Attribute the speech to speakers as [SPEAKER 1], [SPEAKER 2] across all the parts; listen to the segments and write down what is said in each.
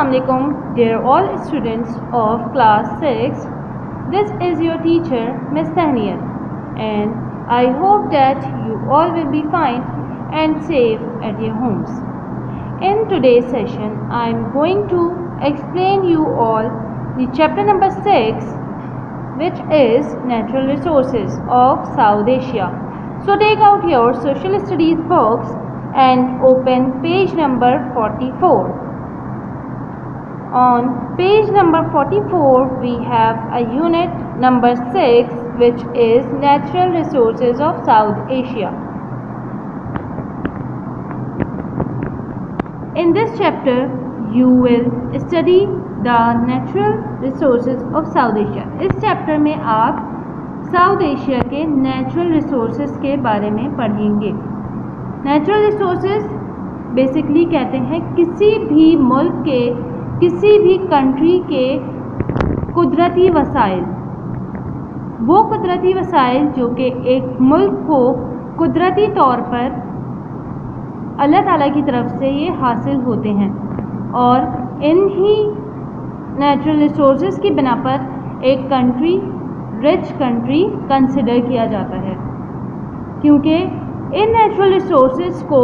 [SPEAKER 1] Assalamualaikum, dear all students of class 6. This is your teacher Miss Tahniyat, and I hope that you all will be fine and safe at your homes. In today's session, I am going to explain you all the chapter number 6, which is Natural Resources of South Asia. So take out your social studies books and open page number 44. On page number 44, we have a unit number 6, which is Natural Resources of South Asia. In this chapter, you will study the natural resources of South Asia. इस chapter में आप south Asia के natural resources के बारे में पढ़ेंगे. Natural resources basically कहते हैं किसी भी मुल्क के, किसी भी कंट्री के कुदरती वसाइल. वो कुदरती वसाइल जो कि एक मुल्क को कुदरती तौर पर अल्लाह ताला की तरफ से ये हासिल होते हैं, और इन्हीं नेचुरल रिसोर्सेज की बिना पर एक कंट्री रिच कंट्री कंसिडर किया जाता है, क्योंकि इन नेचुरल रिसोर्सेज को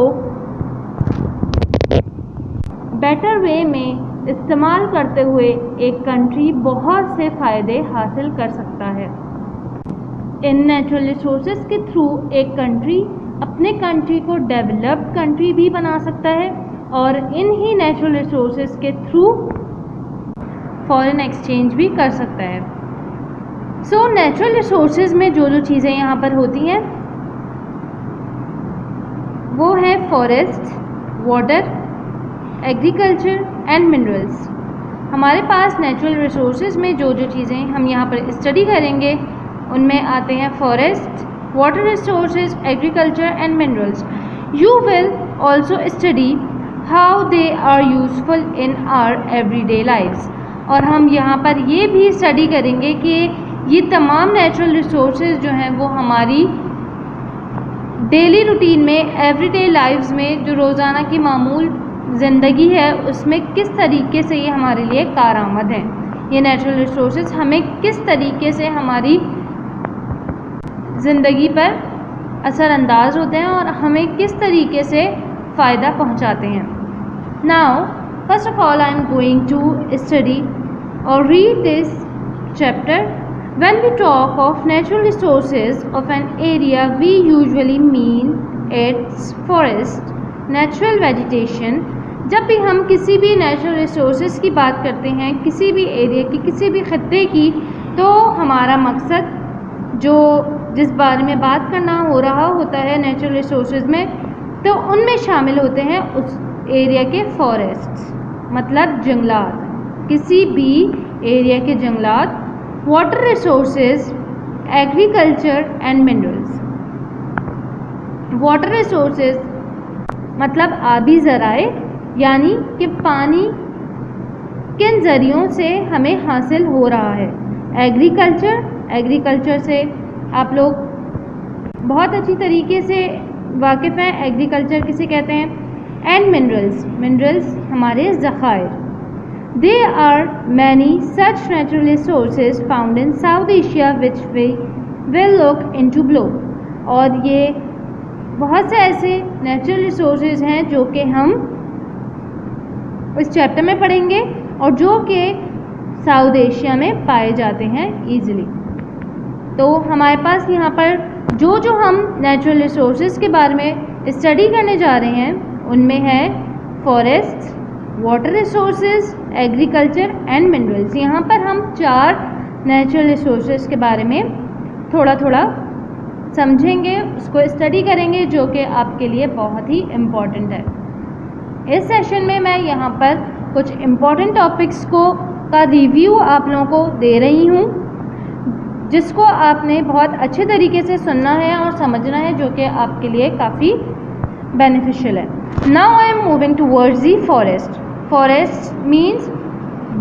[SPEAKER 1] बेटर वे में इस्तेमाल करते हुए एक कंट्री बहुत से फ़ायदे हासिल कर सकता है. इन नेचुरल रिसोर्सेज के थ्रू एक कंट्री अपने कंट्री को डेवलप्ड कंट्री भी बना सकता है, और इन्हीं नेचुरल रिसोर्सेज के थ्रू फॉरेन एक्सचेंज भी कर सकता है. सो नेचुरल रिसोर्सेज में जो जो चीज़ें यहाँ पर होती हैं वो है forest, water, agriculture and minerals. हमारे पास नेचुरल रिसोर्सेज में जो जो चीज़ें हम यहाँ पर स्टडी करेंगे उनमें आते हैं forest, water resources, agriculture and minerals. You will also study how they are useful in our everyday lifes. और हम यहाँ पर ये भी स्टडी करेंगे कि ये तमाम नेचुरल रिसोर्सेज जो हैं वो हमारी डेली रूटीन में, एवरीडे लाइफ्स में, जो रोज़ाना की मामूल ज़िंदगी है उसमें किस तरीके से ये हमारे लिए कारआमद हैं. ये नेचुरल रिसोर्सेज हमें किस तरीके से हमारी ज़िंदगी पर असरअंदाज होते हैं और हमें किस तरीके से फ़ायदा पहुंचाते हैं. Now first of all I am going to study और read this chapter. When we talk of natural resources of an area, we usually mean its forest, natural vegetation. जब भी हम किसी भी नेचुरल रिसोर्सेज की बात करते हैं, किसी भी एरिया की, किसी भी खत्ते की, तो हमारा मकसद जो जिस बारे में बात करना हो रहा होता है नेचुरल रिसोर्सेज में, तो उनमें शामिल होते हैं उस एरिया के फॉरेस्ट, मतलब जंगलात, किसी भी एरिया के जंगलात, water resources, agriculture and minerals. Water resources मतलब आबी ज़राए, यानी कि पानी किन ज़रियों से हमें हासिल हो रहा है. एग्रीकल्चर से आप लोग बहुत अच्छी तरीके से वाकिफ़ हैं, एग्रीकल्चर किसे कहते हैं. एंड मिनरल्स हमारे ज़खायर. There are many such natural resources found in South Asia which we will look into below. और ये बहुत से ऐसे नेचुरल रिसोर्सेज हैं जो कि हम इस चैप्टर में पढ़ेंगे और जो कि साउथ एशिया में पाए जाते हैं ईज़िली. तो हमारे पास यहाँ पर जो हम नेचुरल रिसोर्सेज के बारे में स्टडी करने जा रहे हैं उनमें है forest, water resources, agriculture and minerals. यहाँ पर हम 4 नेचुरल रिसोर्सेज के बारे में थोड़ा थोड़ा समझेंगे, उसको स्टडी करेंगे, जो कि आपके लिए बहुत ही इम्पॉर्टेंट है. इस सेशन में मैं यहाँ पर कुछ इम्पॉर्टेंट टॉपिक्स का रिव्यू आप लोगों को दे रही हूँ, जिसको आपने बहुत अच्छे तरीके से सुनना है और समझना है, जो कि आपके लिए काफ़ी बेनिफिशियल है. Now I am moving towards the forest. Forest means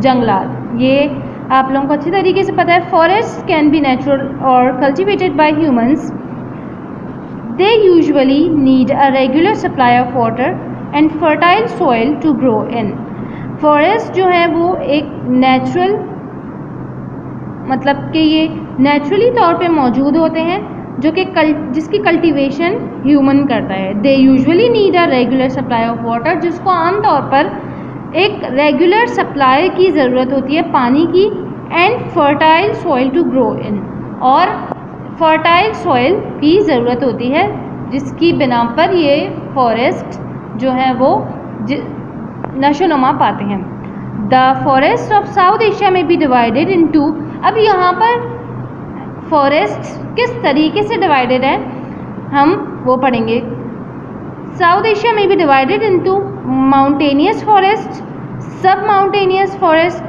[SPEAKER 1] जंगलात. ये आप लोगों को अच्छी तरीके से पता है. फॉरेस्ट कैन बी नेचुरल और cultivated by humans. They usually need a regular supply of water and fertile soil to grow in. Forest जो है वो एक नेचुरल, मतलब कि ये नेचुरली तौर पे मौजूद होते हैं, जो कि जिसकी कल्टीवेशन ह्यूमन करता है। दे usually need a regular supply of water, जिसको आमतौर पर एक रेगुलर सप्लाई की ज़रूरत होती है पानी की, and fertile soil to grow in, और फर्टाइल सॉइल की ज़रूरत होती है, जिसकी बिना पर ये फॉरेस्ट जो है वो नशोनुमा पाते हैं। The forest of South Asia में बी डिवाइडेड इनटू, अब यहाँ पर फॉरेस्ट किस तरीके से डिवाइडेड है हम वो पढ़ेंगे। साउथ एशिया में be divided into mountainous forest, sub mountainous forest,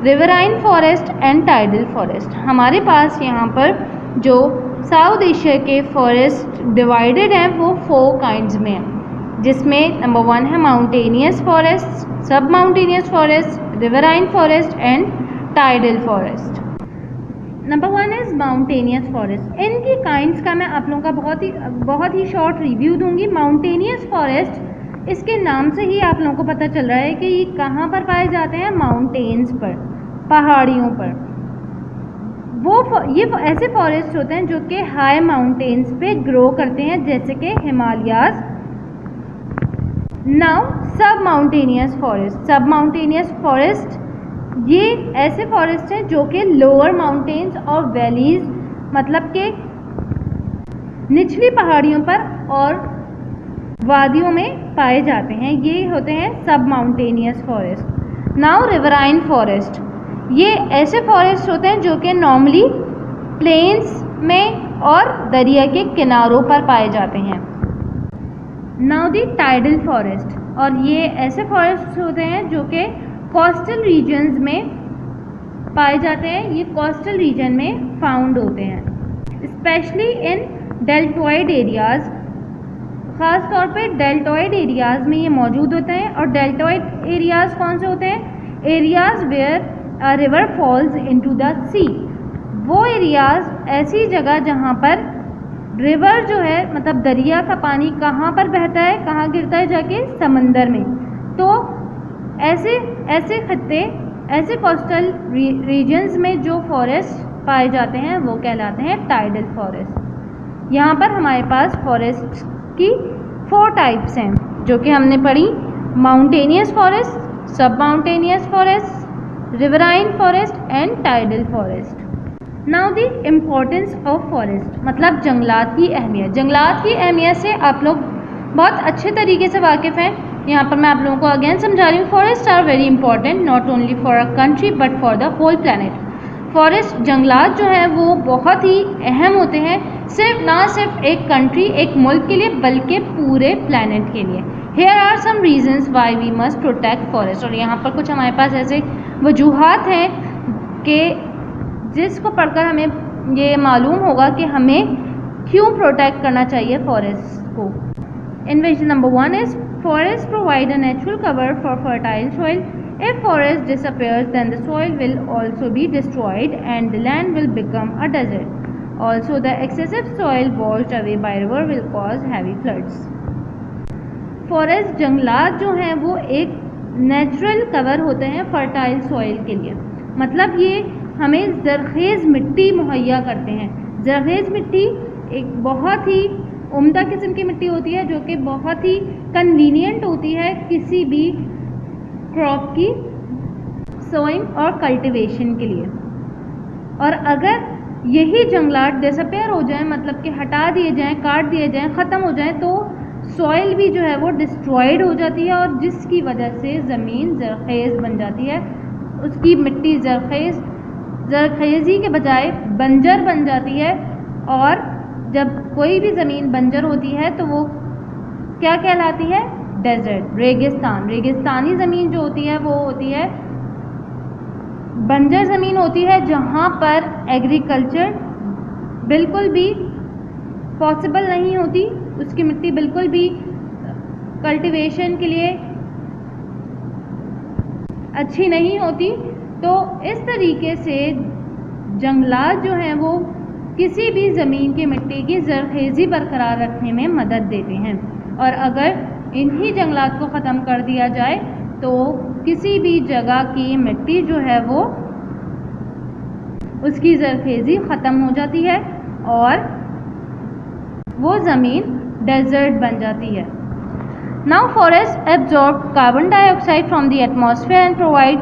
[SPEAKER 1] riverine forest and tidal forest. हमारे पास यहाँ पर जो साउथ एशिया के फॉरेस्ट डिवाइडेड हैं वो 4 काइंड्स में हैं, जिसमें नंबर 1 है mountainous forest, sub mountainous forest, riverine forest and tidal forest. Number 1 is mountainous forest. इनकी काइंड्स का मैं आप लोगों का बहुत ही शॉर्ट रिव्यू दूंगी। माउंटेनियस फॉरेस्ट, इसके नाम से ही आप लोगों को पता चल रहा है कि ये कहाँ पर पाए जाते हैं, माउंटेन्स पर, पहाड़ियों पर। ये ऐसे फॉरेस्ट होते हैं जो कि हाई माउंटेन्स पे ग्रो करते हैं, जैसे कि हिमालयाज। नाउ सब mountainous forest, sub mountainous forest ये ऐसे फॉरेस्ट हैं जो कि लोअर माउंटेन्स और वैलीज, मतलब के निचली पहाड़ियों पर और वादियों में पाए जाते हैं। ये होते हैं सब mountainous forest. Now riverine forest, ये ऐसे फॉरेस्ट होते हैं जो कि नॉर्मली प्लेन्स में और दरिया के किनारों पर पाए जाते हैं। नाउ दी टाइडल फॉरेस्ट, और ये ऐसे फॉरेस्ट होते हैं जो कि कोस्टल रीजन्स में पाए जाते हैं। ये कोस्टल रीजन में फाउंड होते हैं, स्पेशली इन डेल्टॉइड एरियाज, ख़ास तौर पे डेल्टॉइड एरियाज़ में ये मौजूद होते हैं। और डेल्टॉइड एरियाज़ कौन से होते हैं, areas where a river falls into the sea, वो एरियाज़ ऐसी जगह जहाँ पर रिवर जो है, मतलब दरिया का पानी कहाँ पर बहता है, कहाँ गिरता है, जाके समंदर में। तो ऐसे खत्ते, ऐसे कोस्टल रीजन्स में जो फॉरेस्ट पाए जाते हैं वो कहलाते हैं टाइडल फॉरेस्ट। यहाँ पर हमारे पास फॉरेस्ट की 4 टाइप्स हैं जो कि हमने पढ़ी, mountainous forest, sub mountainous forest, riverine forest and tidal forest. Now the importance of forest, मतलब जंगलात की अहमियत। जंगलात की अहमियत से आप लोग बहुत अच्छे तरीके से वाकिफ़ हैं। यहाँ पर मैं आप लोगों को अगेन समझा रही हूँ, forest are very important not only for a country but for the whole planet. Forest, जंगलात जो हैं वो बहुत ही अहम होते हैं, सिर्फ एक कंट्री, एक मुल्क के लिए, बल्कि पूरे प्लानट के लिए। Here are some reasons why we must protect forest, और यहाँ पर कुछ हमारे पास ऐसे वजूहात हैं कि जिसको पढ़कर हमें ये मालूम होगा कि हमें क्यों प्रोटेक्ट करना चाहिए फॉरेस्ट को। In which number 1 is forests provide a natural cover for fertile soil. If forest disappears, then the soil will also be destroyed and the land will become a desert. Also, the excessive soil washed away by river will cause heavy floods. Forest, जंगलात जो हैं वो एक natural cover होते हैं fertile soil के लिए, मतलब ये हमें ज़रख़ेज़ मिट्टी मुहैया करते हैं। ज़रख़ेज़ मिट्टी एक बहुत ही उम्दा किस्म की मिट्टी होती है जो कि बहुत ही कन्वीनियंट होती है किसी भी क्रॉप की सोइंग और कल्टीवेशन के लिए। और अगर यही जंगलात डिसअपेयर हो जाएं, मतलब कि हटा दिए जाएं, काट दिए जाएं, ख़त्म हो जाएं, तो सॉइल भी जो है वो डिस्ट्रॉयड हो जाती है और जिसकी वजह से ज़मीन ज़रख़ेज़ बन जाती है। उसकी मिट्टी ज़रख़ेज़ी के बजाय बंजर बन जाती है, और जब कोई भी ज़मीन बंजर होती है तो वो क्या कहलाती है, डेजर्ट, रेगिस्तान। रेगिस्तानी ज़मीन जो होती है वो होती है बंजर ज़मीन होती है, जहाँ पर एग्रीकल्चर बिल्कुल भी पॉसिबल नहीं होती, उसकी मिट्टी बिल्कुल भी कल्टीवेशन के लिए अच्छी नहीं होती। तो इस तरीके से जंगलात जो हैं वो किसी भी ज़मीन की मिट्टी की ज़रख़ेज़ी बरकरार रखने में मदद देते हैं, और अगर इन्हीं जंगलात को ख़त्म कर दिया जाए तो किसी भी जगह की मिट्टी जो है वो उसकी ज़रखेज़ी ख़त्म हो जाती है और वो ज़मीन डेजर्ट बन जाती है। Now forest absorb carbon dioxide from the atmosphere and provide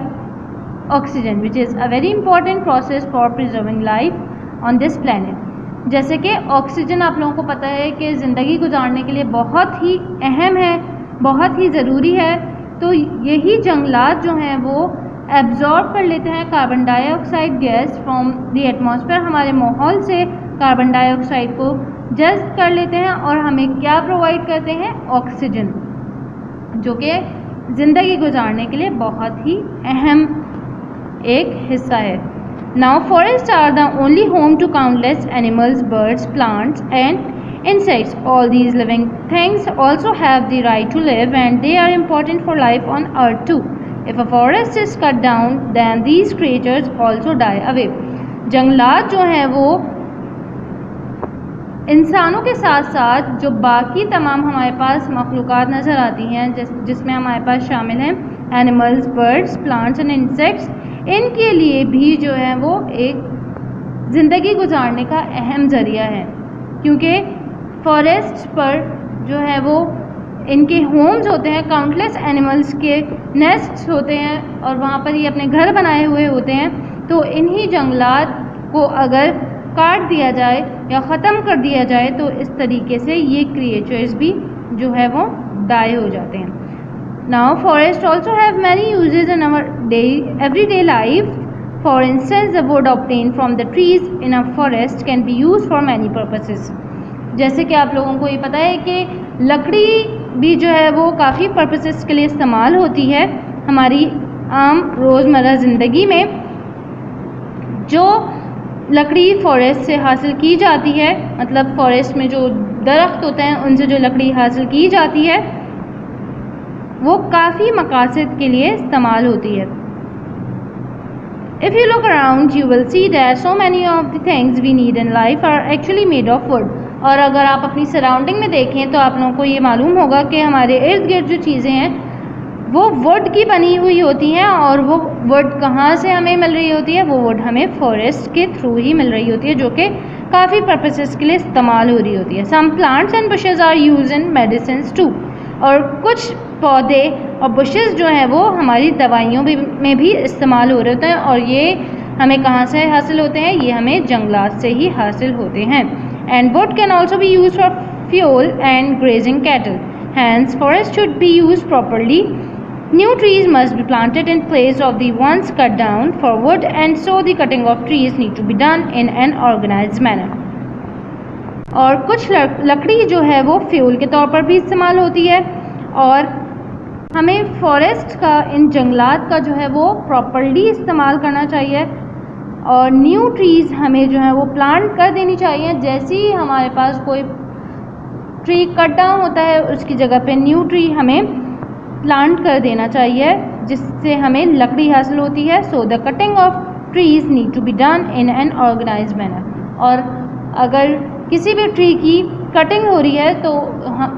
[SPEAKER 1] oxygen which is a very important process for preserving life on this planet. जैसे कि ऑक्सीजन आप लोगों को पता है कि ज़िंदगी गुजारने के लिए बहुत ही अहम है, बहुत ही ज़रूरी है। तो यही जंगलात जो हैं वो एब्जॉर्ब कर लेते हैं carbon dioxide gas from the atmosphere, हमारे माहौल से कार्बन डाइऑक्साइड को जज़्ब कर लेते हैं और हमें क्या प्रोवाइड करते हैं, ऑक्सीजन, जो कि ज़िंदगी गुजारने के लिए बहुत ही अहम एक हिस्सा है। Now forests are the only home to countless animals, birds, plants and insects. All these living things also have the right to live and they are important for life on earth too. If a forest is cut down then these creatures also die away. जंगलात जो हैं वो इंसानों के साथ साथ जो बाकी तमाम हमारे पास मखलूक़ात नज़र आती हैं जिसमें हमारे पास शामिल हैं animals, birds, plants and insects, इनके लिए भी जो है वो एक ज़िंदगी गुजारने का अहम ज़रिया है, क्योंकि फॉरेस्ट पर जो है वो इनके होम्स होते हैं, काउंटलेस एनिमल्स के नेस्ट्स होते हैं और वहाँ पर ये अपने घर बनाए हुए होते हैं। तो इन्हीं जंगलात को अगर काट दिया जाए या ख़त्म कर दिया जाए तो इस तरीके से ये क्रिएचर्स भी जो है वो डाई हो जाते हैं। Now forests also have many uses in our everyday life. For instance, the wood obtained from the trees in a forest can be used for many purposes. जैसे कि आप लोगों को ये पता है कि लकड़ी भी जो है वो काफ़ी पर्पसेस के लिए इस्तेमाल होती है हमारी आम रोज़मर्रा ज़िंदगी में। जो लकड़ी फॉरेस्ट से हासिल की जाती है, मतलब फॉरेस्ट में जो दरख्त होते हैं उनसे जो लकड़ी हासिल की जाती है वो काफ़ी मकासद के लिए इस्तेमाल होती है। If you look around, you will see that so many of the things we need in life are actually made of wood. और अगर आप अपनी सराउंडिंग में देखें तो आप लोगों को ये मालूम होगा कि हमारे इर्द गिर्द जो चीज़ें हैं वो वुड की बनी हुई होती हैं और वो वुड कहाँ से हमें मिल रही होती है, वो वुड हमें फॉरेस्ट के थ्रू ही मिल रही होती है, जो कि काफ़ी पर्पसेस के लिए इस्तेमाल हो रही होती है। Some plants and bushes are use in medicines too, और कुछ पौधे और बुशेस जो हैं वो हमारी दवाइयों में भी इस्तेमाल हो रहे होते हैं और ये हमें कहाँ से हासिल होते हैं, ये हमें जंगलात से ही हासिल होते हैं। And wood can also be use for fuel and grazing cattle, hence forest should be use properly. New trees must be planted in place of the ones cut down for wood, and so the cutting of trees need to be done in an organized manner. और कुछ लकड़ी जो है वो fuel के तौर पर भी इस्तेमाल होती है और हमें फॉरेस्ट का, इन जंगलात का जो है वो प्रॉपरली इस्तेमाल करना चाहिए और न्यू ट्रीज़ हमें जो है वो प्लांट कर देनी चाहिए। जैसे ही हमारे पास कोई ट्री कट डाउन होता है उसकी जगह पे न्यू ट्री हमें प्लांट कर देना चाहिए, जिससे हमें लकड़ी हासिल होती है। So the cutting of trees need to be done in an organised manner. और अगर किसी भी ट्री की कटिंग हो रही है तो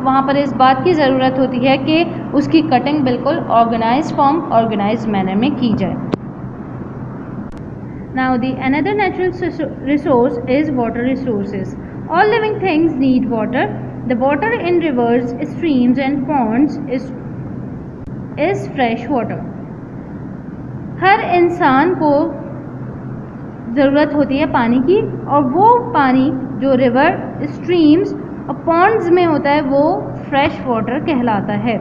[SPEAKER 1] वहाँ पर इस बात की ज़रूरत होती है कि उसकी कटिंग बिल्कुल ऑर्गेनाइज्ड फॉर्म, ऑर्गेनाइज्ड मैनर में की जाए। Now the another natural resource is water resources. All living things need water. The water in rivers, streams and ponds is fresh water. हर इंसान को ज़रूरत होती है पानी की और वो पानी जो रिवर, स्ट्रीम्स और पॉन्ड्स में होता है वो फ्रेश वाटर कहलाता है।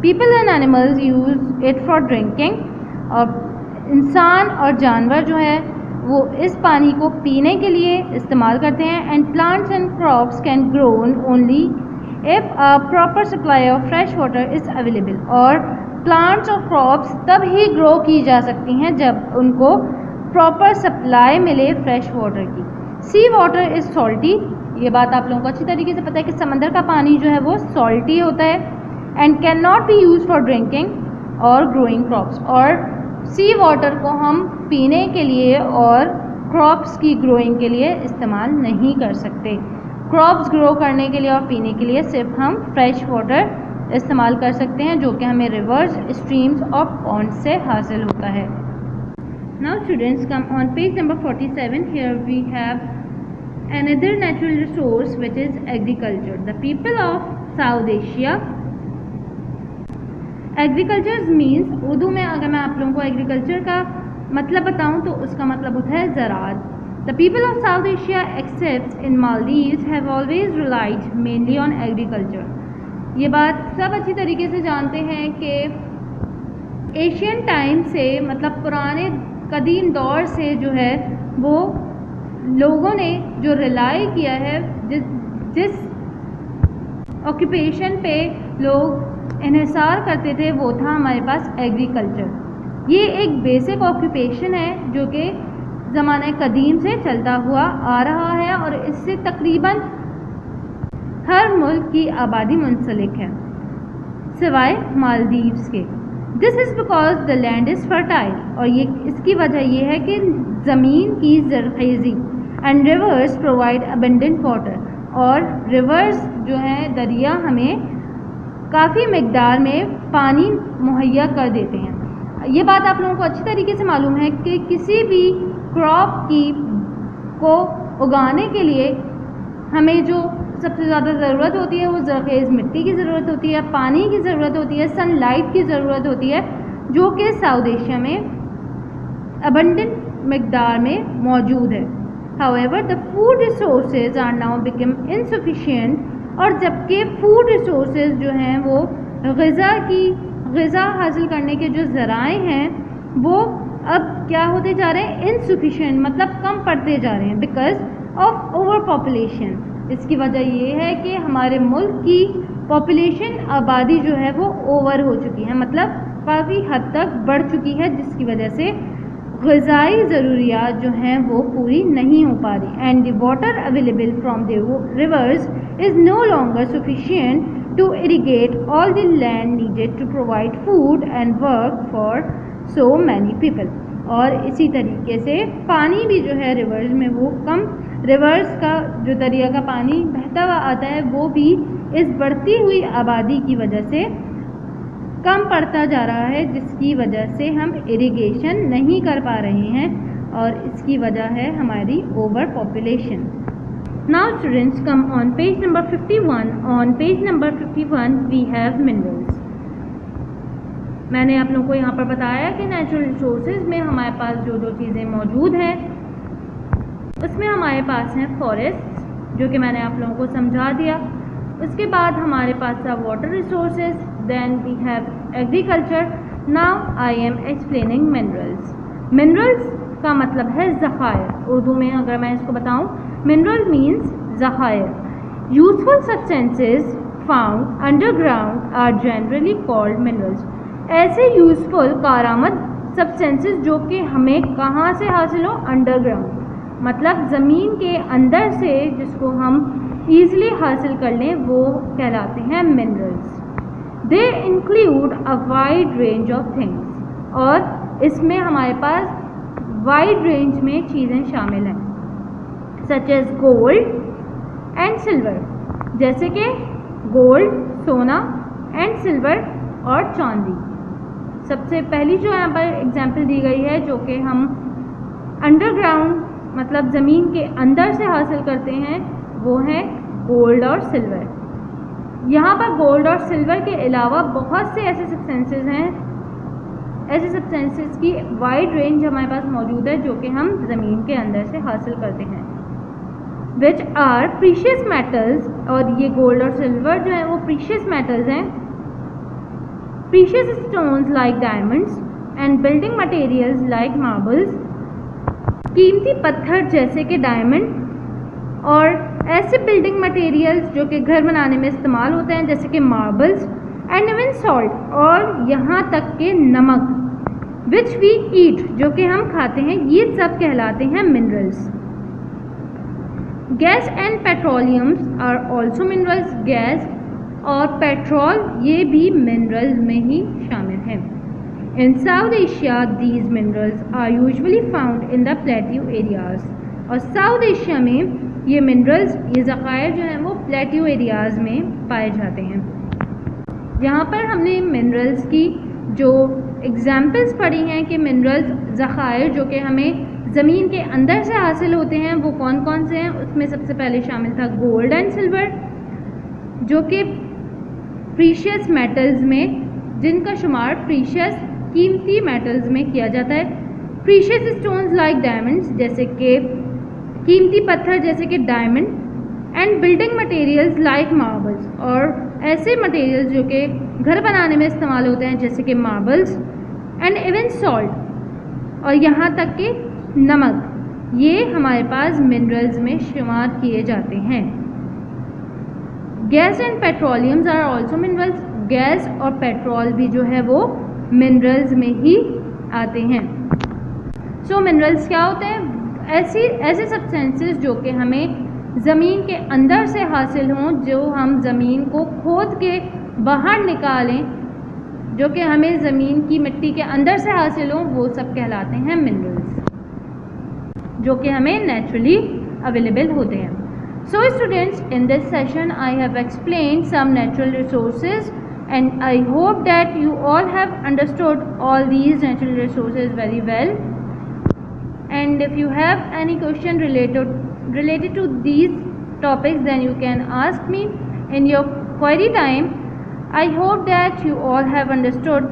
[SPEAKER 1] People and animals use it for drinking. और इंसान और जानवर जो है वो इस पानी को पीने के लिए इस्तेमाल करते हैं। And plants and crops can grow only if a proper supply of fresh water is available. और प्लांट्स और क्रॉप्स तब ही ग्रो की जा सकती हैं जब उनको प्रॉपर सप्लाई मिले फ्रेश वाटर की। सी वाटर इज़ सॉल्टी। ये बात आप लोगों को अच्छी तरीके से पता है कि समंदर का पानी जो है वो सॉल्टी होता है and can not be use for drinking और ग्रोइंग क्रॉप्स। और सी वाटर को हम पीने के लिए और क्रॉप्स की ग्रोइंग के लिए इस्तेमाल नहीं कर सकते। क्रॉप्स ग्रो करने के लिए और पीने के लिए सिर्फ हम फ्रेश वाटर इस्तेमाल कर सकते हैं, जो कि हमें रिवर्स, स्ट्रीम्स और पॉन्ड से हासिल होता है। Now students, come on page number 47. Here we have another natural resource which is agriculture. The people of South Asia. Agriculture means, Urdu में अगर मैं आप लोगों को एग्रीकल्चर का मतलब बताऊं तो उसका मतलब होता है ज़राअत। The people of South Asia except in Maldives have always relied mainly on agriculture. ये बात सब अच्छी तरीके से जानते हैं कि एशियन टाइम से, मतलब पुराने कदीम दौर से जो है वो लोगों ने जो रिलाई किया है, जिस ऑक्यूपेशन पे लोग इन्हिसार करते थे, वो था हमारे पास एग्रीकल्चर। ये एक बेसिक ऑक्यूपेशन है जो कि ज़माने कदीम से चलता हुआ आ रहा है और इससे तकरीबन हर मुल्क की आबादी मुंसलिक है सिवाय मालदीव्स के। This is because the land is fertile, और ये इसकी वजह यह है कि ज़मीन की ज़रख़ेज़ी, and rivers provide abundant water, और रिवर्स जो हैं दरिया हमें काफ़ी मिकदार में पानी मुहैया कर देते हैं। ये बात आप लोगों को अच्छी तरीके से मालूम है कि किसी भी क्रॉप को उगाने के लिए हमें जो सबसे ज़्यादा ज़रूरत होती है वो ज़रख़ेज़ मिट्टी की ज़रूरत होती है, पानी की ज़रूरत होती है, सनलाइट की ज़रूरत होती है, जो कि साउथ एशिया में अबंडेंट मिकदार में मौजूद है। However, the food resources are now become insufficient, और जबकि फूड रिसोर्सेज जो हैं वो ग़िज़ा हासिल करने के जो ज़राए हैं वो अब क्या होते जा रहे हैं, इनसफिशिएंट, मतलब कम पड़ते जा रहे हैं बिकॉज ऑफ ओवर पॉपुलेशन। इसकी वजह ये है कि हमारे मुल्क की पॉपुलेशन, आबादी जो है वो ओवर हो चुकी है, मतलब काफ़ी हद तक बढ़ चुकी है, जिसकी वजह से ग़िज़ाई ज़रूरियात जो हैं वो पूरी नहीं हो पा रही। And the water available from the rivers is no longer sufficient to irrigate all the land needed to provide food and work for so many people. और इसी तरीके से पानी भी जो है रिवर्स में वो कम, रिवर्स का जो दरिया का पानी बहता हुआ आता है वो भी इस बढ़ती हुई आबादी की वजह से कम पड़ता जा रहा है, जिसकी वजह से हम इरिगेशन नहीं कर पा रहे हैं, और इसकी वजह है हमारी over population. Now students, come on page number 51. On page number 51 we have minerals. मैंने आप लोगों को यहाँ पर बताया कि नेचुरल रिसोर्सेज में हमारे पास जो जो चीज़ें मौजूद हैं उसमें हमारे पास हैं फॉरेस्ट, जो कि मैंने आप लोगों को समझा दिया। उसके बाद हमारे पास था water resources, then we have agriculture. Now I am explaining minerals. Minerals का मतलब है ज़खायर। उर्दू में अगर मैं इसको बताऊं, मिनरल मीन्स ज़खायर। Useful substances found underground are generally called minerals. ऐसे यूजफुल कारआमद सब्सटेंसेज जो कि हमें कहाँ से हासिल हो, अंडरग्राउंड, मतलब ज़मीन के अंदर से जिसको हम ईज़िली हासिल कर लें, वो कहलाते हैं minerals. They include a wide range of things, और इसमें हमारे पास वाइड रेंज में चीज़ें शामिल हैं, such as gold and silver, जैसे कि गोल्ड, सोना, एंड सिल्वर और चांदी। सबसे पहली जो यहाँ पर एग्जाम्पल दी गई है, जो कि हम अंडरग्राउंड मतलब ज़मीन के अंदर से हासिल करते हैं, वो है गोल्ड और सिल्वर। यहाँ पर गोल्ड और सिल्वर के अलावा बहुत से ऐसे सब्सटेंसेस हैं, ऐसे सब्सटेंसेस की वाइड रेंज हमारे पास मौजूद है जो कि हम ज़मीन के अंदर से हासिल करते हैं, विच आर प्रीशियस मेटल्स। और ये गोल्ड और सिल्वर जो है वो प्रीशियस मेटल्स हैं। Precious stones like diamonds and building materials like marbles, कीमती पत्थर जैसे कि डायमंड, और ऐसे बिल्डिंग मटेरियल्स जो कि घर बनाने में इस्तेमाल होते हैं जैसे कि मार्बल्स, एंड इवन सॉल्ट, और यहाँ तक के नमक, विच वी ईट, जो कि हम खाते हैं, ये सब कहलाते हैं minerals. Gas and petroleums are also minerals. Gas और पेट्रोल ये भी मिनरल्स में ही शामिल हैं। In South Asia these minerals are usually found in the plateau areas. और साउथ एशिया में ये मिनरल्स, ये ज़खायर जो हैं वो प्लेट्यू एरियाज़ में पाए जाते हैं। यहाँ पर हमने मिनरल्स की जो एग्जाम्पल्स पढ़ी हैं कि मिनरल्स ज़खायर जो कि हमें ज़मीन के अंदर से हासिल होते हैं वो कौन कौन से हैं। उसमें सबसे पहले शामिल था गोल्ड एंड सिल्वर, जो कि प्रीशियस मेटल्स में, जिनका शुमार प्रीशियस कीमती मेटल्स में किया जाता है। प्रीशियस स्टोन्स लाइक डायमंड्स, जैसे कि कीमती पत्थर जैसे कि diamond, and building materials like marbles, और ऐसे मटेरियल्स जो कि घर बनाने में इस्तेमाल होते हैं जैसे कि मार्बल्स, एंड इवन सॉल्ट, और यहाँ तक कि नमक, ये हमारे पास मिनरल्स में शुमार किए जाते हैं। Gas and petroleums are also minerals, gas और पेट्रोल भी जो है वो मिनरल्स में ही आते हैं। सो मिनरल्स क्या होते हैं? ऐसे सब्सटेंसेस जो कि हमें ज़मीन के अंदर से हासिल हों, जो हम ज़मीन को खोद के बाहर निकालें, जो कि हमें ज़मीन की मिट्टी के अंदर से हासिल हों, वो सब कहलाते हैं मिनरल्स, जो कि हमें नेचुरली अवेलेबल होते हैं। So students, in this session I have explained some natural resources, and I hope that you all have understood all these natural resources very well. And if you have any question related to these topics, then you can ask me in your query time. I hope that you all have understood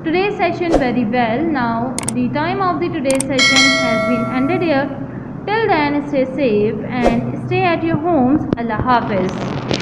[SPEAKER 1] today's session very well. Now the time of the today's session has been ended here. Till then, stay safe and stay at your homes. Allah Hafiz.